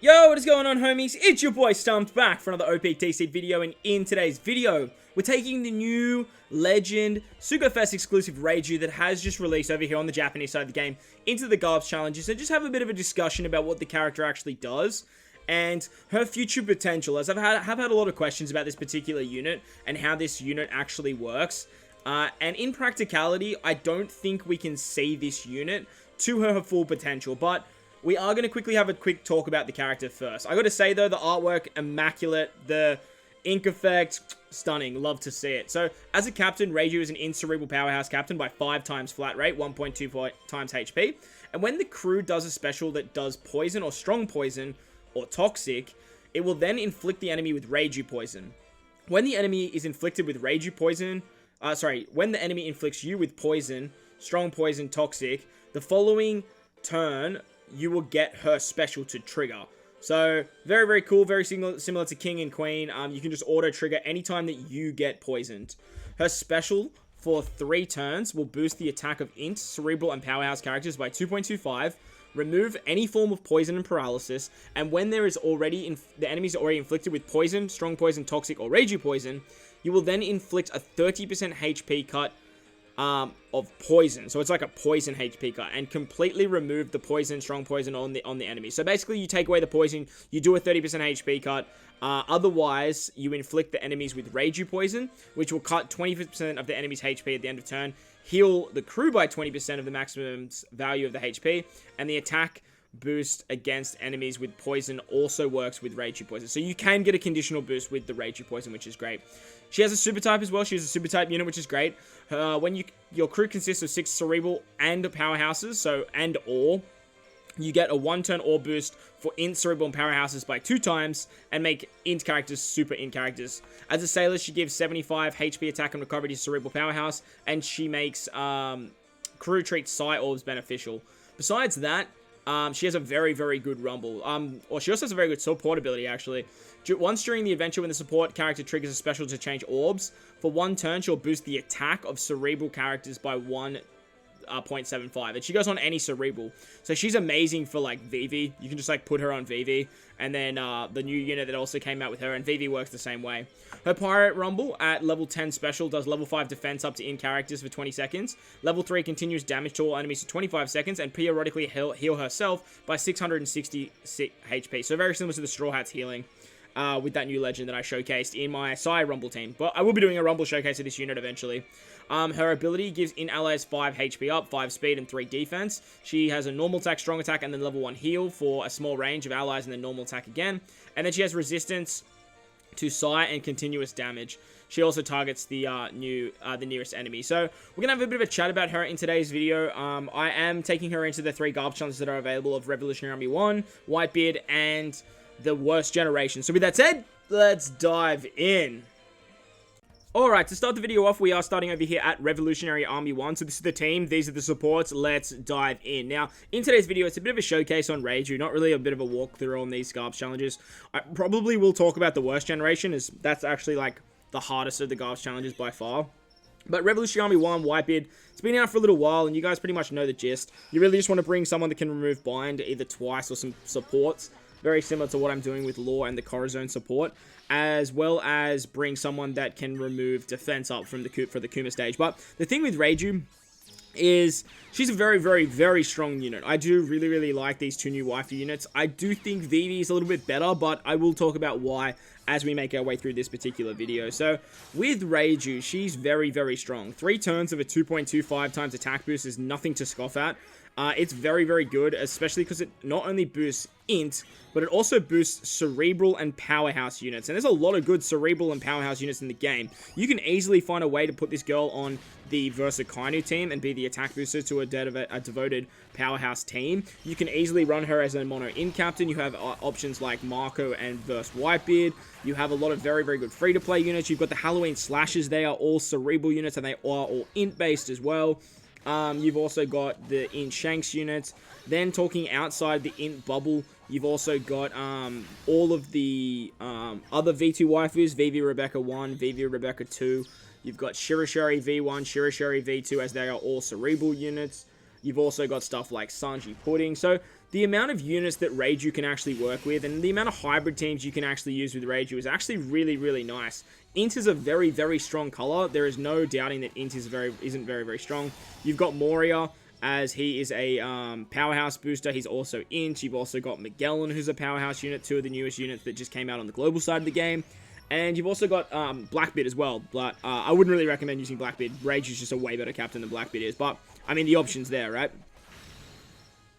Yo, what is going on, homies? It's your boy Stumped back for another OPTC video, and in today's video, we're taking the new Legend Sugofest exclusive Reiju that has just released over here on the Japanese side of the game into the Garp challenges, and just have a bit of a discussion about what the character actually does and her future potential, as I've had a lot of questions about this particular unit and how this unit actually works. And in practicality, I don't think we can see this unit to her full potential, but we are going to quickly have a quick talk about the character first. I got to say, though, the artwork, immaculate. The ink effect, stunning. Love to see it. So, as a captain, Reiju is an in-cerebral powerhouse captain by 5 times flat rate, 1.2 times HP. And when the crew does a special that does poison or strong poison or toxic, it will then inflict the enemy with Reiju poison. When the enemy is inflicted with Reiju poison, when the enemy inflicts you with poison, strong poison, toxic, the following turn, you will get her special to trigger. So, very, very cool. Very similar to King and Queen. You can just auto-trigger anytime that you get poisoned. Her special for 3 turns will boost the attack of Int, Cerebral, and Powerhouse characters by 2.25, remove any form of poison and paralysis, and when there is already the enemies are already inflicted with poison, strong poison, toxic, or Reiju poison, you will then inflict a 30% HP cut of poison. So it's like a poison HP cut, and completely remove the poison, strong poison on the enemy. So basically, you take away the poison, you do a 30% HP cut. Otherwise, you inflict the enemies with Reiju poison, which will cut 20% of the enemy's HP at the end of turn, heal the crew by 20% of the maximum value of the HP, and the attack boost against enemies with poison also works with Reiju poison. So you can get a conditional boost with the Reiju poison, which is great. She has a super type as well. She has a super type unit, which is great. When your crew consists of 6 cerebral and powerhouses, so and or, you get a 1-turn or boost for int, cerebral, and powerhouses by 2 times, and make int characters super int characters. As a sailor, she gives 75 HP attack and recovery to cerebral powerhouse, and she makes crew treat psi orbs beneficial. Besides that, she has a very, very good rumble. Or she also has a very good support ability, actually. Once during the adventure, when the support character triggers a special to change orbs, for 1 turn, she'll boost the attack of cerebral characters by 1.75. And she goes on any cerebral. So she's amazing for, like, Vivi. You can just, like, put her on Vivi. And then the new unit that also came out with her, and Vivi works the same way. Her Pirate Rumble at level 10 special does level 5 defense up to in characters for 20 seconds. Level 3 continues damage to all enemies for 25 seconds, and periodically heal herself by 660 HP. So very similar to the Straw Hats healing with that new legend that I showcased in my Psy Rumble team. But I will be doing a Rumble showcase of this unit eventually. Her ability gives in allies 5 HP up, 5 speed, and 3 defense. She has a normal attack, strong attack, and then level 1 heal for a small range of allies, and then normal attack again. And then she has resistance to Psi and continuous damage. She also targets the nearest enemy. So we're gonna have a bit of a chat about her in today's video. I am taking her into the 3 Garp challenges that are available of Revolutionary Army 1, WhiteBeard, and the Worst Generation. So with that said, let's dive in. Alright, to start the video off, we are starting over here at Revolutionary Army 1. So this is the team, these are the supports, let's dive in. Now, in today's video, it's a bit of a showcase on Reiju, not really a bit of a walkthrough on these Garp challenges. I probably will talk about the Worst Generation, as that's actually, like, the hardest of the Garp challenges by far. But Revolutionary Army 1, WhiteBeard, it's been out for a little while, and you guys pretty much know the gist. You really just want to bring someone that can remove bind either twice or some supports. Very similar to what I'm doing with Law and the Corazon support, as well as bring someone that can remove defense up from for the Kuma stage. But the thing with Reiju is she's a very, very, very strong unit. I do really, really like these 2 new waifu units. I do think Vivi is a little bit better, but I will talk about why as we make our way through this particular video. So, with Reiju, she's very, very strong. 3 turns of a 2.25 times attack boost is nothing to scoff at. It's very, very good, especially because it not only boosts int, but it also boosts cerebral and powerhouse units. And there's a lot of good cerebral and powerhouse units in the game. You can easily find a way to put this girl on the Kainu team and be the attack booster to a devoted powerhouse team. You can easily run her as a mono in captain. You have options like Marco and WhiteBeard. You have a lot of very, very good free-to-play units. You've got the Halloween Slashers. They are all cerebral units, and they are all int-based as well. You've also got the Int Shanks units. Then talking outside the Int bubble, you've also got all of the other V2 waifus, Vivi Rebecca 1, Vivi Rebecca 2. You've got Shirashari V1, Shirashari V2, as they are all cerebral units. You've also got stuff like Sanji Pudding. So the amount of units that Reiju can actually work with and the amount of hybrid teams you can actually use with Reiju is actually really, really nice. Int is a very, very strong color. There is no doubting that Int isn't very, very strong. You've got Moria, as he is a powerhouse booster. He's also Int. You've also got Magellan, who's a powerhouse unit, two of the newest units that just came out on the global side of the game. And you've also got Blackbeard as well, but I wouldn't really recommend using Blackbeard. Reiju's just a way better captain than Blackbeard is, but, I mean, the option's there, right?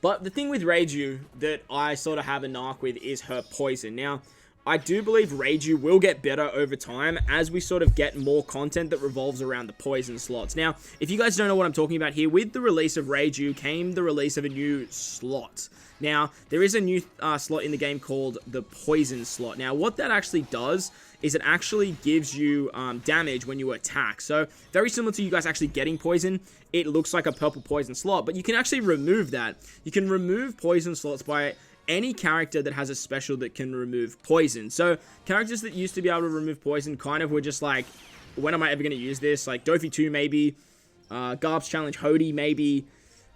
But the thing with Reiju that I sort of have a narc with is her poison. Now, I do believe Reiju will get better over time as we sort of get more content that revolves around the poison slots. Now, if you guys don't know what I'm talking about here, with the release of Reiju came the release of a new slot. Now, there is a new slot in the game called the poison slot. Now, what that actually does is it actually gives you damage when you attack. So, very similar to you guys actually getting poison, it looks like a purple poison slot, but you can actually remove that. You can remove poison slots by any character that has a special that can remove poison. So, characters that used to be able to remove poison kind of were just like, when am I ever going to use this? Like, Dofi 2 maybe, Garp's Challenge Hody maybe,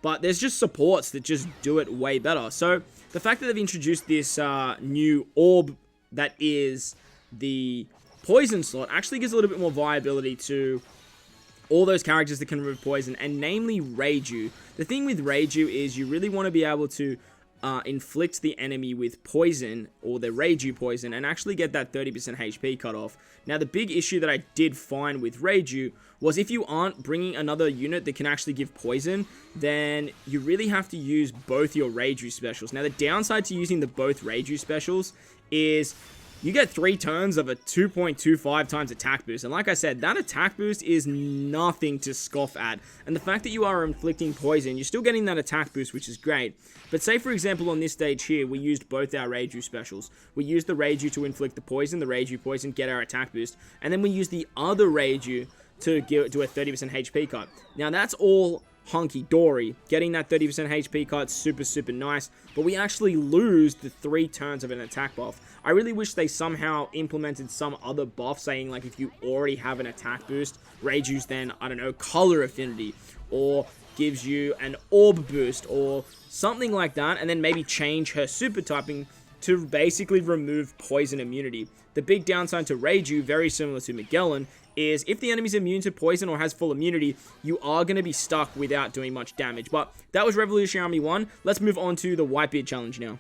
but there's just supports that just do it way better. So, the fact that they've introduced this new orb that is the poison slot actually gives a little bit more viability to all those characters that can remove poison, and namely Reiju. The thing with Reiju is you really want to be able to inflict the enemy with poison, or the Reiju poison, and actually get that 30% HP cut off. Now, the big issue that I did find with Reiju was if you aren't bringing another unit that can actually give poison, then you really have to use both your Reiju specials. Now, the downside to using the both Reiju specials is you get 3 turns of a 2.25 times attack boost. And like I said, that attack boost is nothing to scoff at. And the fact that you are inflicting poison, you're still getting that attack boost, which is great. But say, for example, on this stage here, we used both our Reiju specials. We used the Reiju to inflict the Reiju poison, get our attack boost. And then we used the other Reiju to do a 30% HP cut. Now, that's all hunky-dory. Getting that 30% HP cut, super, super nice. But we actually lose the 3 turns of an attack buff. I really wish they somehow implemented some other buff, saying like if you already have an attack boost, Reiju's then, I don't know, color affinity, or gives you an orb boost, or something like that, and then maybe change her super typing to basically remove poison immunity. The big downside to Reiju, very similar to Magellan, is if the enemy's immune to poison or has full immunity, you are going to be stuck without doing much damage. But that was Revolutionary Army 1. Let's move on to the WhiteBeard challenge now.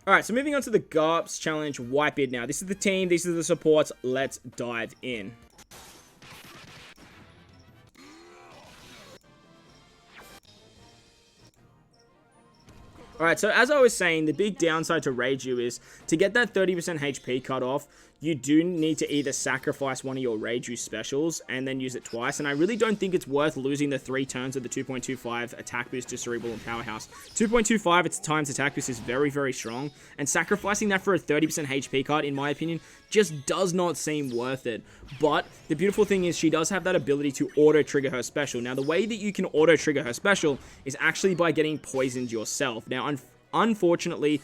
Alright, so moving on to the Garp's challenge, WhiteBeard now. This is the team, these are the supports. Let's dive in. Alright, so as I was saying, the big downside to Reiju is to get that 30% HP cut off, you do need to either sacrifice one of your Reiju specials and then use it twice, and I really don't think it's worth losing the 3 turns of the 2.25 attack boost to Cerebral and Powerhouse. 2.25 its times attack boost is very, very strong, and sacrificing that for a 30% HP cut, in my opinion, just does not seem worth it. But the beautiful thing is she does have that ability to auto-trigger her special. Now, the way that you can auto-trigger her special is actually by getting poisoned yourself. Now, unfortunately,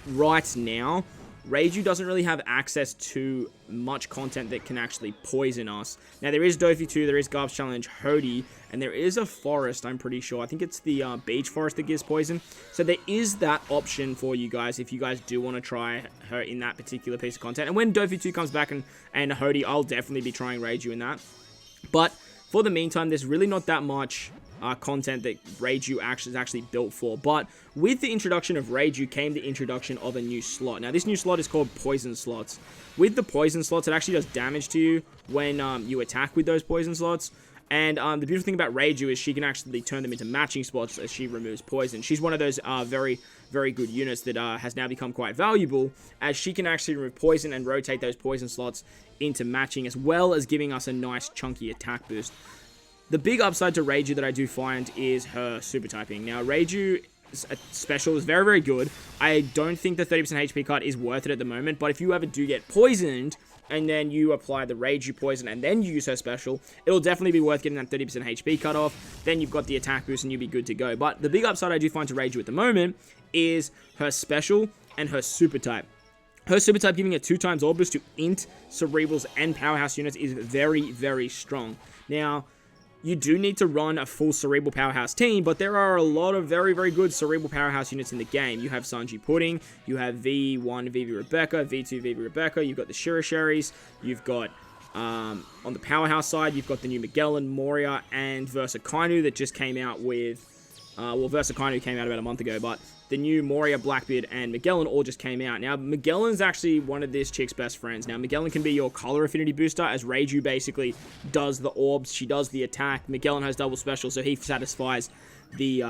right now, Reiju doesn't really have access to much content that can actually poison us. Now, there is Dofi 2, there is Garp's Challenge Hody, and there is a forest, I'm pretty sure. I think it's the beach forest that gives poison. So there is that option for you guys if you guys do want to try her in that particular piece of content. And when Dofi 2 comes back and Hody, I'll definitely be trying Reiju in that. But for the meantime, there's really not that much content that Reiju is actually built for. But with the introduction of Reiju came the introduction of a new slot. Now, this new slot is called Poison Slots. With the Poison Slots, it actually does damage to you when you attack with those Poison Slots. And the beautiful thing about Reiju is she can actually turn them into matching spots as she removes poison. She's one of those very, very good units that has now become quite valuable, as she can actually remove poison and rotate those poison slots into matching, as well as giving us a nice chunky attack boost. The big upside to Reiju that I do find is her super typing. Now, Reiju's special is very, very good. I don't think the 30% HP cut is worth it at the moment, but if you ever do get poisoned, and then you apply the Reiju poison, and then you use her special, it'll definitely be worth getting that 30% HP cut off. Then you've got the attack boost, and you'll be good to go. But the big upside I do find to Reiju at the moment is her special and her super type. Her super type giving a 2 times orb boost to Int, Cerebrals, and Powerhouse units is very, very strong. Now, you do need to run a full Cerebral Powerhouse team, but there are a lot of very, very good Cerebral Powerhouse units in the game. You have Sanji Pudding, you have V1 Vivi Rebecca, V2 Vivi Rebecca, you've got the Shirishiris, you've got, on the Powerhouse side, you've got the new Magellan, Moria, and Versa Kainu that just came out with, well, Versa Kainu came out about a month ago, but the new Moria, Blackbeard, and Magellan all just came out. Now, Magellan's actually one of this chick's best friends. Now, Magellan can be your color affinity booster, as Reiju basically does the orbs. She does the attack. Magellan has double special, so he satisfies the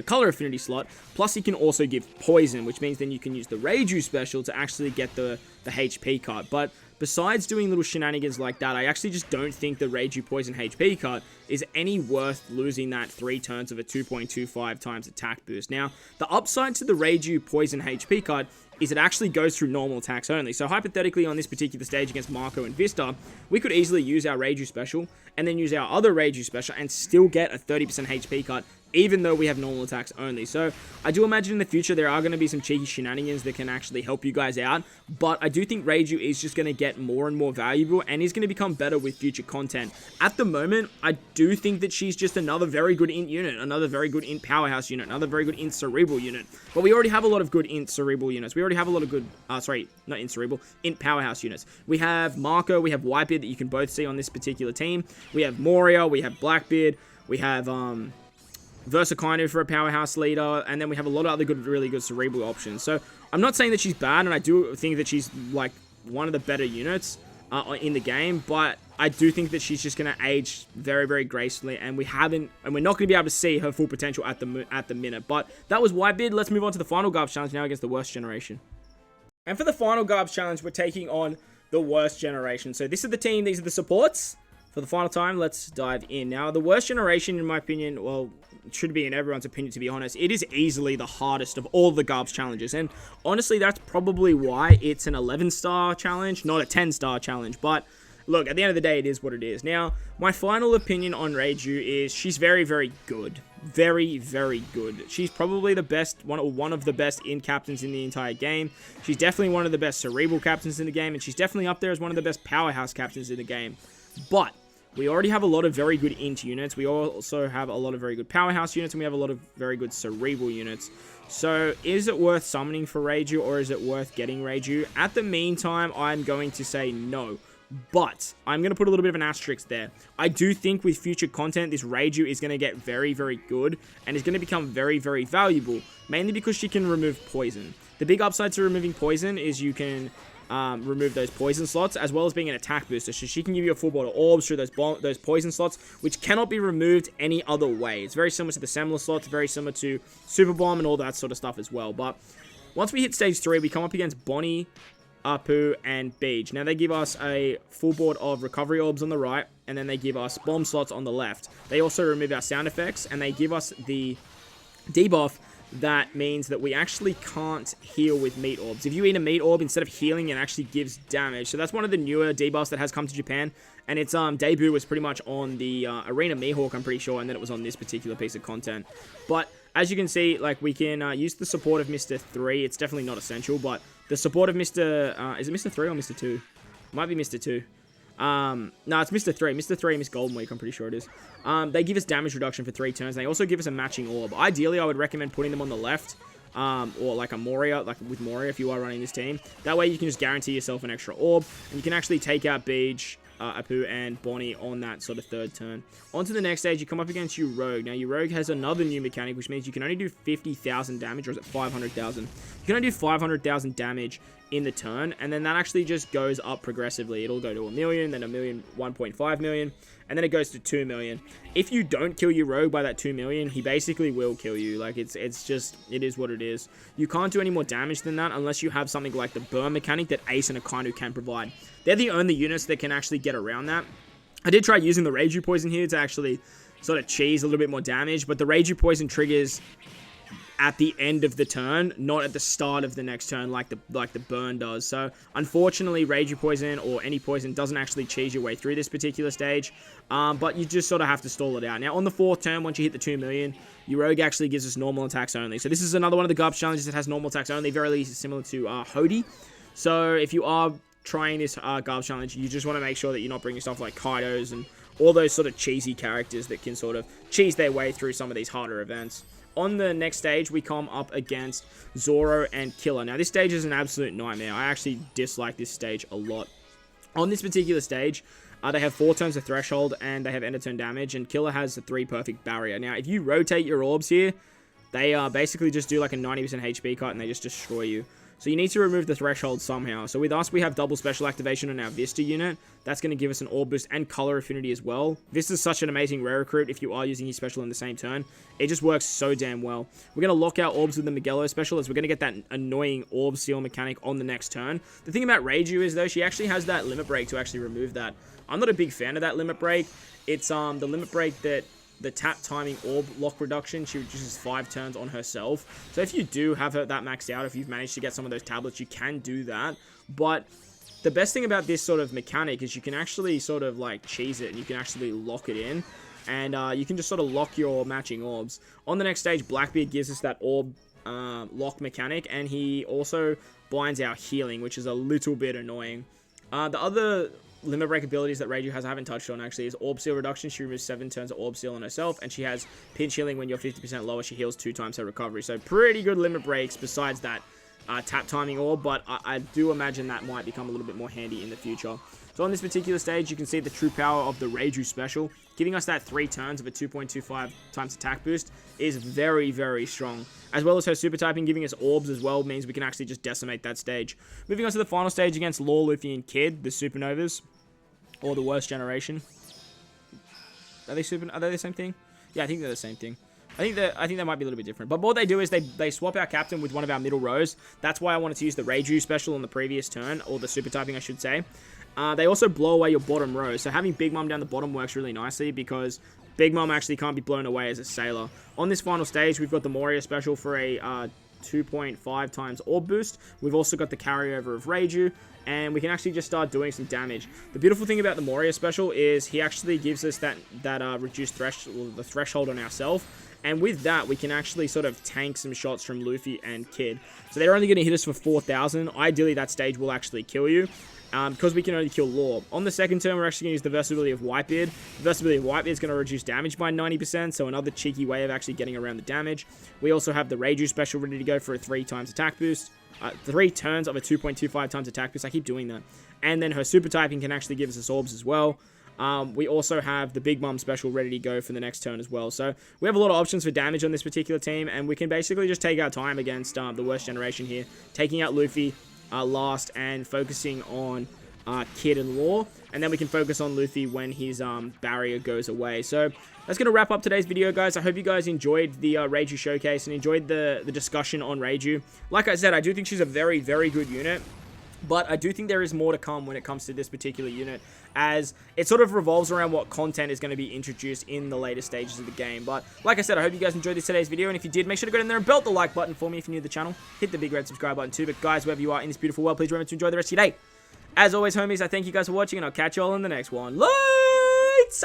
color affinity slot. Plus, he can also give poison, which means then you can use the Reiju special to actually get the HP cut. But besides doing little shenanigans like that, I actually just don't think the Reiju Poison HP cut is any worth losing that 3 turns of a 2.25 times attack boost. Now, the upside to the Reiju Poison HP cut is it actually goes through normal attacks only. So hypothetically, on this particular stage against Marco and Vista, we could easily use our Reiju special and then use our other Reiju special and still get a 30% HP cut, even though we have normal attacks only. So I do imagine in the future there are going to be some cheeky shenanigans that can actually help you guys out, but I do think Reiju is just going to get more and more valuable and is going to become better with future content. At the moment, I do think that she's just another very good int unit, another very good int powerhouse unit, another very good int cerebral unit, but we already have a lot of good int cerebral units. We already have a lot of good, not int cerebral, int powerhouse units. We have Marco, we have WhiteBeard that you can both see on this particular team. We have Moria, we have Blackbeard, we have, Versa Kainu for a powerhouse leader, and then we have a lot of other good, really good cerebral options. So I'm not saying that she's bad, and I do think that she's like one of the better units in the game, but I do think that she's just going to age very, very gracefully, and we're not going to be able to see her full potential at the minute. But that was WhiteBeard. Let's move on to the final Garp challenge now against the worst generation. And for the final Garp challenge, we're taking on the worst generation. So this is the team, these are the supports. For the final time, let's dive in. Now, the worst generation, in my opinion, well, it should be in everyone's opinion, to be honest, it is easily the hardest of all the Garp's challenges. And honestly, that's probably why it's an 11-star challenge, not a 10-star challenge. But look, at the end of the day, it is what it is. Now, my final opinion on Reiju is she's very, very good. Very, very good. She's probably the best, one of the best int captains in the entire game. She's definitely one of the best cerebral captains in the game, and she's definitely up there as one of the best powerhouse captains in the game. But we already have a lot of very good int units. We also have a lot of very good powerhouse units, and we have a lot of very good cerebral units. So is it worth summoning for Reiju, or is it worth getting Reiju? At the meantime, I'm going to say no. But I'm going to put a little bit of an asterisk there. I do think with future content, this Reiju is going to get very, very good and is going to become very, very valuable, mainly because she can remove poison. The big upside to removing poison is you can remove those poison slots, as well as being an attack booster. So she can give you a full board of orbs through those poison slots, which cannot be removed any other way. It's very similar to the Semler slots, very similar to Super Bomb and all that sort of stuff as well. But once we hit stage 3, we come up against Bonnie, Apu, and BEIJU. Now, they give us a full board of recovery orbs on the right, and then they give us bomb slots on the left. They also remove our sound effects, and they give us the debuff that means that we actually can't heal with meat orbs. If you eat a meat orb, instead of healing, it actually gives damage. So that's one of the newer debuffs that has come to Japan, and its debut was pretty much on the Arena Mihawk, I'm pretty sure, and then it was on this particular piece of content. But as you can see, like, we can use the support of Mr. 3. It's definitely not essential, but the support of Mr. Is it Mr. 3 or Mr. 2? It might be Mr. 2. No, it's Mr. 3. Mr. 3 and Miss Golden Week, I'm pretty sure it is. They give us damage reduction for 3 turns. They also give us a matching orb. Ideally, I would recommend putting them on the left, or like a Moria, like with Moria if you are running this team. That way you can just guarantee yourself an extra orb, and you can actually take out BEIJU, Apu, and Bonnie on that sort of 3rd turn. On to the next stage, you come up against your Rogue. Now, your Rogue has another new mechanic, which means you can only do 50,000 damage, or is it 500,000? You can only do 500,000 damage in the turn, and then that actually just goes up progressively. It'll go to 1 million, then 1 million, 1.5 million, and then it goes to 2 million. If you don't kill your Rogue by that 2 million, he basically will kill you. Like, it is what it is. You can't do any more damage than that unless you have something like the burn mechanic that Ace and Akainu can provide. They're the only units that can actually get around that. I did try using the Reiju Poison here to actually sort of cheese a little bit more damage, but the Reiju Poison triggers at the end of the turn, not at the start of the next turn like the burn does. So unfortunately, Reiju Poison or any poison doesn't actually cheese your way through this particular stage, but you just sort of have to stall it out. Now, on the 4th turn, once you hit the 2 million, your Rogue actually gives us normal attacks only. So this is another one of the Garp challenges that has normal attacks only, very similar to Hody. So if you are trying this Garp challenge, you just want to make sure that you're not bringing stuff like Kaidos and all those sort of cheesy characters that can sort of cheese their way through some of these harder events. On the next stage, we come up against Zoro and Killer. Now, this stage is an absolute nightmare. I actually dislike this stage a lot. On this particular stage, they have 4 turns of Threshold, and they have end of turn damage, and Killer has a 3 perfect barrier. Now, if you rotate your orbs here, they basically just do like a 90% HP cut, and they just destroy you. So you need to remove the Threshold somehow. So with us, we have double special activation on our Vista unit. That's going to give us an orb boost and color affinity as well. Vista is such an amazing rare recruit if you are using his special in the same turn. It just works so damn well. We're going to lock our orbs with the Miguelo special, as we're going to get that annoying orb seal mechanic on the next turn. The thing about Reiju is, though, she actually has that limit break to actually remove that. I'm not a big fan of that limit break. It's the limit break that the tap timing orb lock reduction, she reduces 5 turns on herself. So if you do have her that maxed out, if you've managed to get some of those tablets, you can do that. But the best thing about this sort of mechanic is you can actually sort of like cheese it, and you can actually lock it in. And you can just sort of lock your matching orbs. On the next stage, BlackBeard gives us that orb lock mechanic, and he also blinds our healing, which is a little bit annoying. The other limit break abilities that Reiju has I haven't touched on actually is Orb Seal Reduction. She removes 7 turns of Orb Seal on herself, and she has Pinch Healing. When you're 50% lower, she heals 2 times her recovery. So pretty good limit breaks besides that tap timing orb, but I do imagine that might become a little bit more handy in the future. So on this particular stage, you can see the true power of the Reiju special. Giving us that 3 turns of a 2.25 times attack boost is very, very strong. As well as her super typing giving us orbs as well means we can actually just decimate that stage. Moving on to the final stage against Law, Luffy, and Kid, the Supernovas, or the worst generation. Are they the same thing? Yeah, I think they're the same thing. I think they might be a little bit different. But what they do is they swap our captain with one of our middle rows. That's why I wanted to use the Reiju special on the previous turn, or the super typing, I should say. They also blow away your bottom row. So having Big Mom down the bottom works really nicely, because Big Mom actually can't be blown away as a sailor. On this final stage, we've got the Moria special for a 2.5 times orb boost. We've also got the carryover of Reiju, and we can actually just start doing some damage. The beautiful thing about the Moria special is he actually gives us that reduced threshold on ourselves. And with that, we can actually sort of tank some shots from Luffy and Kid. So they're only going to hit us for 4,000. Ideally, that stage will actually kill you, because we can only kill Law. On the second turn, we're actually going to use the versatility of WhiteBeard. The versatility of WhiteBeard is going to reduce damage by 90%, so another cheeky way of actually getting around the damage. We also have the Reiju special ready to go for a 3 times attack boost. 3 turns of a 2.25 times attack boost. I keep doing that. And then her super typing can actually give us orbs as well. We also have the Big Mom special ready to go for the next turn as well. So we have a lot of options for damage on this particular team, and we can basically just take our time against the worst generation here, taking out Luffy last and focusing on Kid and Law, and then we can focus on Luffy when his barrier goes away. So that's going to wrap up today's video, guys. I hope you guys enjoyed the Reiju showcase and enjoyed the discussion on Reiju. Like I said, I do think she's a very, very good unit. But I do think there is more to come when it comes to this particular unit, as it sort of revolves around what content is going to be introduced in the later stages of the game. But like I said, I hope you guys enjoyed today's video, and if you did, make sure to go in there and belt the like button for me if you're new to the channel. Hit the big red subscribe button too. But guys, wherever you are in this beautiful world, please remember to enjoy the rest of your day. As always, homies, I thank you guys for watching, and I'll catch you all in the next one. Lights!